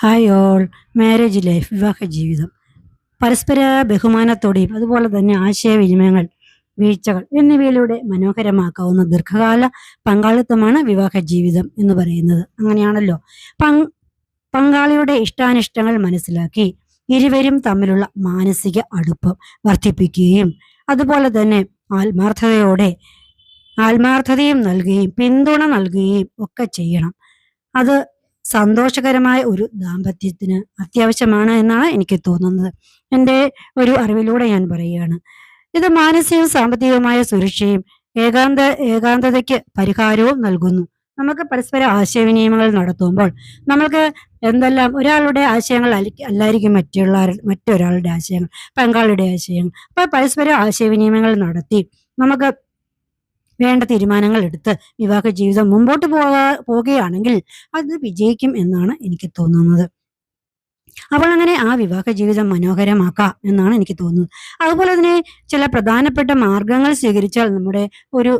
Hi all. Marriage life, വിവാഹ ജീവിതം പരസ്പര ബഹുമാനത്തോടെയും അതുപോലെ തന്നെ ആശയവിനിമയങ്ങൾ, വീഴ്ചകൾ എന്നിവയിലൂടെ മനോഹരമാക്കാവുന്ന ദീർഘകാല പങ്കാളിത്തമാണ് വിവാഹ ജീവിതം എന്ന് പറയുന്നത്. അങ്ങനെയാണല്ലോ. പങ് പങ്കാളിയുടെ ഇഷ്ടാനിഷ്ടങ്ങൾ മനസ്സിലാക്കി ഇരുവരും തമ്മിലുള്ള മാനസിക അടുപ്പം വർദ്ധിപ്പിക്കുകയും അതുപോലെ തന്നെ ആത്മാർത്ഥതയോടെ ആത്മാർത്ഥതയും നൽകുകയും പിന്തുണ നൽകുകയും ഒക്കെ ചെയ്യണം. അത് സന്തോഷകരമായ ഒരു ദാമ്പത്യത്തിന് അത്യാവശ്യമാണ് എന്നാണ് എനിക്ക് തോന്നുന്നത്. എൻ്റെ ഒരു അറിവിലൂടെ ഞാൻ പറയുകയാണ്. ഇത് മാനസികവും സാമ്പത്തികവുമായ സുരക്ഷയും ഏകാന്തതയ്ക്ക് പരിഹാരവും നൽകുന്നു. നമുക്ക് പരസ്പര ആശയവിനിമയങ്ങൾ നടത്തുമ്പോൾ നമ്മൾക്ക് എന്തെല്ലാം ഒരാളുടെ ആശയങ്ങൾ അല്ലായിരിക്കും മറ്റൊരാളുടെ ആശയങ്ങൾ, പങ്കാളിയുടെ ആശയങ്ങൾ. അപ്പോൾ പരസ്പര ആശയവിനിമയങ്ങൾ നടത്തി നമുക്ക് വേണ്ട തീരുമാനങ്ങൾ എടുത്ത് വിവാഹ ജീവിതം മുമ്പോട്ട് പോവുകയാണെങ്കിൽ അത് വിജയിക്കും എന്നാണ് എനിക്ക് തോന്നുന്നത്. അപ്പോൾ അങ്ങനെ ആ വിവാഹ ജീവിതം മനോഹരമാക്കാം എന്നാണ് എനിക്ക് തോന്നുന്നത്. അതുപോലെ തന്നെ ചില പ്രധാനപ്പെട്ട മാർഗങ്ങൾ സ്വീകരിച്ചാൽ നമ്മുടെ ഒരു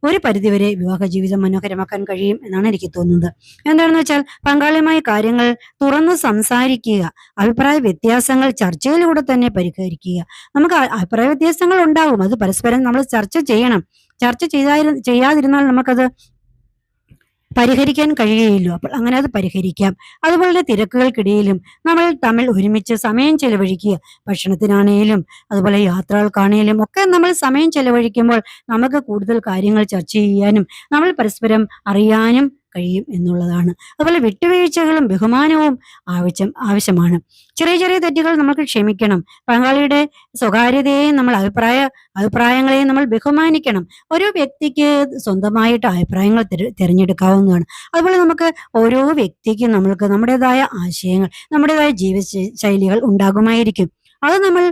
ഒരു പരിധിവരെ വിവാഹ ജീവിതം മനോഹരമാക്കാൻ കഴിയും എന്നാണ് എനിക്ക് തോന്നുന്നത്. എന്താണെന്ന് വെച്ചാൽ പങ്കാളിയുമായി കാര്യങ്ങൾ തുറന്ന് സംസാരിക്കുക, അഭിപ്രായ വ്യത്യാസങ്ങൾ ചർച്ചയിലൂടെ തന്നെ പരിഹരിക്കുക. നമുക്ക് അഭിപ്രായ വ്യത്യാസങ്ങൾ ഉണ്ടാകും, അത് പരസ്പരം നമ്മൾ ചർച്ച ചെയ്യണം. ചർച്ച ചെയ്യാതിരുന്നാൽ നമുക്കത് പരിഹരിക്കാൻ കഴിയുകയില്ല. അപ്പോൾ അങ്ങനെ അത് പരിഹരിക്കാം. അതുപോലെ തിരക്കുകൾക്കിടയിലും നമ്മൾ തമ്മിൽ ഒരുമിച്ച് സമയം ചെലവഴിക്കുക. ഭക്ഷണത്തിനാണേലും അതുപോലെ യാത്രകൾക്കാണേലും ഒക്കെ നമ്മൾ സമയം ചെലവഴിക്കുമ്പോൾ നമുക്ക് കൂടുതൽ കാര്യങ്ങൾ ചർച്ച ചെയ്യാനും നമ്മൾ പരസ്പരം അറിയാനും കഴിയും എന്നുള്ളതാണ്. അതുപോലെ വിട്ടുവീഴ്ചകളും ബഹുമാനവും ആവശ്യമാണ്. ചെറിയ ചെറിയ തെറ്റുകൾ നമുക്ക് ക്ഷമിക്കണം. പങ്കാളിയുടെ സ്വകാര്യതയെയും അഭിപ്രായങ്ങളെയും നമ്മൾ ബഹുമാനിക്കണം. ഓരോ വ്യക്തിക്ക് സ്വന്തമായിട്ട് അഭിപ്രായങ്ങൾ തിരഞ്ഞെടുക്കാവുന്നതാണ്. അതുപോലെ നമുക്ക് ഓരോ വ്യക്തിക്കും നമ്മൾക്ക് നമ്മുടേതായ ആശയങ്ങൾ, നമ്മുടേതായ ജീവിത ശൈലികൾ ഉണ്ടാകുമായിരിക്കും. അത് നമ്മൾ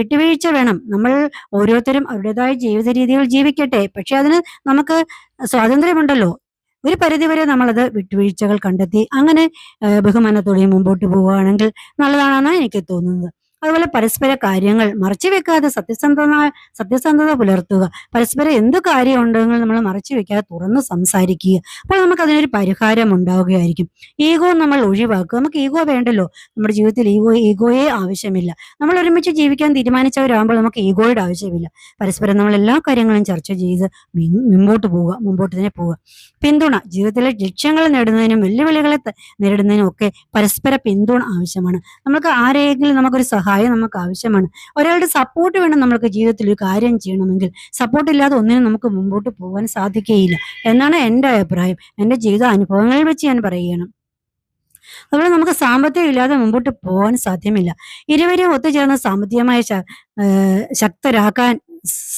വിട്ടുവീഴ്ച വേണം. നമ്മൾ ഓരോരുത്തരും അവരുടേതായ ജീവിത രീതികൾ ജീവിക്കട്ടെ. പക്ഷെ അതിന് നമുക്ക് സ്വാതന്ത്ര്യമുണ്ടല്ലോ. ഒരു പരിധിവരെ നമ്മളത് വിട്ടുവീഴ്ചകൾ കണ്ടെത്തി അങ്ങനെ ബഹുമാനത്തോടെ മുമ്പോട്ട് പോവുകയാണെങ്കിൽ നല്ലതാണെന്നാണ് എനിക്ക് തോന്നുന്നത്. അതുപോലെ പരസ്പര കാര്യങ്ങൾ മറച്ചു വെക്കാതെ സത്യസന്ധത പുലർത്തുക. പരസ്പരം എന്ത് കാര്യം ഉണ്ടെങ്കിൽ നമ്മൾ മറച്ചു വെക്കാതെ തുറന്ന് സംസാരിക്കുക. അപ്പോൾ നമുക്ക് അതിനൊരു പരിഹാരം ഉണ്ടാവുകയായിരിക്കും. ഈഗോ നമ്മൾ ഒഴിവാക്കുക. നമുക്ക് ഈഗോ വേണ്ടല്ലോ. നമ്മുടെ ജീവിതത്തിൽ ഈഗോയെ ആവശ്യമില്ല. നമ്മൾ ഒരുമിച്ച് ജീവിക്കാൻ തീരുമാനിച്ചവരാകുമ്പോൾ നമുക്ക് ഈഗോയുടെ ആവശ്യമില്ല. പരസ്പരം നമ്മൾ എല്ലാ കാര്യങ്ങളും ചർച്ച ചെയ്ത് മുമ്പോട്ട് തന്നെ പോവുക. പിന്തുണ, ജീവിതത്തിലെ ലക്ഷ്യങ്ങൾ നേടുന്നതിനും വെല്ലുവിളികളെ നേരിടുന്നതിനും ഒക്കെ പരസ്പര പിന്തുണ ആവശ്യമാണ്. നമുക്ക് ആരെങ്കിലും നമുക്കൊരു സഹായം നമുക്ക് ആവശ്യമാണ്. ഒരാളുടെ സപ്പോർട്ട് വേണം. നമുക്ക് ജീവിതത്തിൽ ഒരു കാര്യം ചെയ്യണമെങ്കിൽ സപ്പോർട്ട് ഇല്ലാതെ ഒന്നിനും നമുക്ക് മുമ്പോട്ട് പോകാൻ സാധിക്കുകയില്ല എന്നാണ് എൻ്റെ അഭിപ്രായം. എൻ്റെ ജീവിത അനുഭവങ്ങളിൽ വെച്ച് ഞാൻ പറയുകയാണ്. അതുപോലെ നമുക്ക് സാമ്പത്തികം ഇല്ലാതെ മുമ്പോട്ട് പോകാൻ സാധ്യമല്ല. ഇരുവരും ഒത്തുചേർന്ന് സാമ്പത്തികമായി ശക്തരാക്കാൻ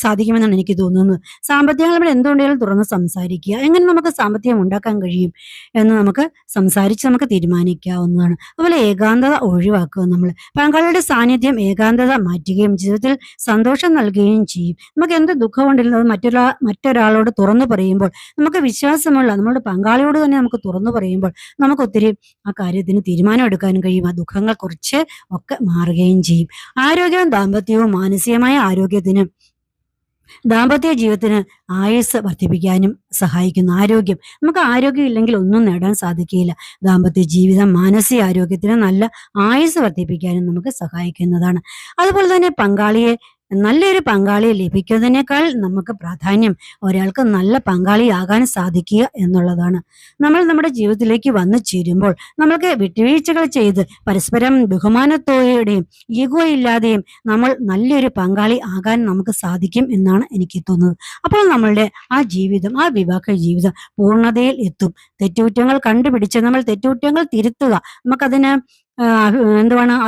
സാധിക്കുമെന്നാണ് എനിക്ക് തോന്നുന്നത്. സാമ്പത്തികം നമ്മൾ എന്തുകൊണ്ടെങ്കിലും തുറന്ന് സംസാരിക്കുക. എങ്ങനെ നമുക്ക് സാമ്പത്തികം ഉണ്ടാക്കാൻ കഴിയും എന്ന് നമുക്ക് നമുക്ക് തീരുമാനിക്കാവുന്നതാണ്. അതുപോലെ ഏകാന്തത ഒഴിവാക്കുക. നമ്മൾ പങ്കാളിയുടെ സാന്നിധ്യം ഏകാന്തത മാറ്റുകയും ജീവിതത്തിൽ സന്തോഷം നൽകുകയും ചെയ്യും. നമുക്ക് എന്ത് ദുഃഖമുണ്ടെങ്കിലും അത് മറ്റൊരാളോട് തുറന്നു പറയുമ്പോൾ നമുക്ക് വിശ്വാസമുള്ള നമ്മുടെ പങ്കാളിയോട് തന്നെ നമുക്ക് തുറന്നു പറയുമ്പോൾ നമുക്ക് ഒത്തിരി ആ കാര്യത്തിന് തീരുമാനം എടുക്കാനും കഴിയും. ആ ദുഃഖങ്ങൾ കുറച്ച് ഒക്കെ മാറുകയും ചെയ്യും. ആരോഗ്യവും ദാമ്പത്യവും മാനസികമായ ആരോഗ്യത്തിനും ദാമ്പത്യ ജീവിതത്തിന് ആയുസ് വർദ്ധിപ്പിക്കാനും സഹായിക്കുന്നു. നമുക്ക് ആരോഗ്യം ഇല്ലെങ്കിൽ ഒന്നും നേടാൻ സാധിക്കുകയില്ല. ദാമ്പത്യ ജീവിതം മാനസിക ആരോഗ്യത്തിന് നല്ല ആയുസ് വർദ്ധിപ്പിക്കാനും നമുക്ക് സഹായിക്കുന്നതാണ്. അതുപോലെ തന്നെ നല്ലൊരു പങ്കാളിയെ ലഭിക്കുന്നതിനേക്കാൾ നമുക്ക് പ്രാധാന്യം ഒരാൾക്ക് നല്ല പങ്കാളിയാകാൻ സാധിക്കുക എന്നുള്ളതാണ്. നമ്മൾ നമ്മുടെ ജീവിതത്തിലേക്ക് വന്നു ചേരുമ്പോൾ നമ്മൾക്ക് വിട്ടുവീഴ്ചകൾ ചെയ്ത് പരസ്പരം ബഹുമാനത്തോടെയും ഈഗോ ഇല്ലാതെയും നമ്മൾ നല്ലൊരു പങ്കാളി ആകാൻ നമുക്ക് സാധിക്കും എന്നാണ് എനിക്ക് തോന്നുന്നത്. അപ്പോൾ നമ്മളുടെ ആ വിവാഹ ജീവിതം പൂർണ്ണതയിൽ എത്തും. തെറ്റുകുറ്റങ്ങൾ കണ്ടുപിടിച്ച് നമ്മൾ തെറ്റുകുറ്റങ്ങൾ തിരുത്തുക. നമുക്കതിന്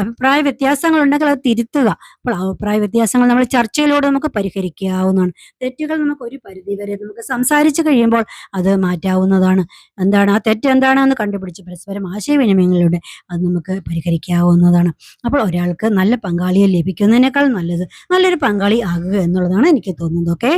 അഭിപ്രായ വ്യത്യാസങ്ങൾ ഉണ്ടെങ്കിൽ അത് തിരുത്തുക. അപ്പോൾ അഭിപ്രായ വ്യത്യാസങ്ങൾ നമ്മൾ ചർച്ചയിലൂടെ നമുക്ക് പരിഹരിക്കാവുന്നതാണ്. തെറ്റുകൾ നമുക്ക് ഒരു പരിധി വരെ നമുക്ക് സംസാരിച്ചു കഴിയുമ്പോൾ അത് മാറ്റാവുന്നതാണ്. ആ തെറ്റ് എന്താണെന്ന് കണ്ടുപിടിച്ച് പരസ്പരം ആശയവിനിമയങ്ങളിലൂടെ അത് നമുക്ക് പരിഹരിക്കാവുന്നതാണ്. അപ്പോൾ ഒരാൾക്ക് നല്ല പങ്കാളിയെ ലഭിക്കുന്നതിനേക്കാൾ നല്ലത് നല്ലൊരു പങ്കാളി ആകുക എന്നുള്ളതാണ് എനിക്ക് തോന്നുന്നത്. ഓക്കെ.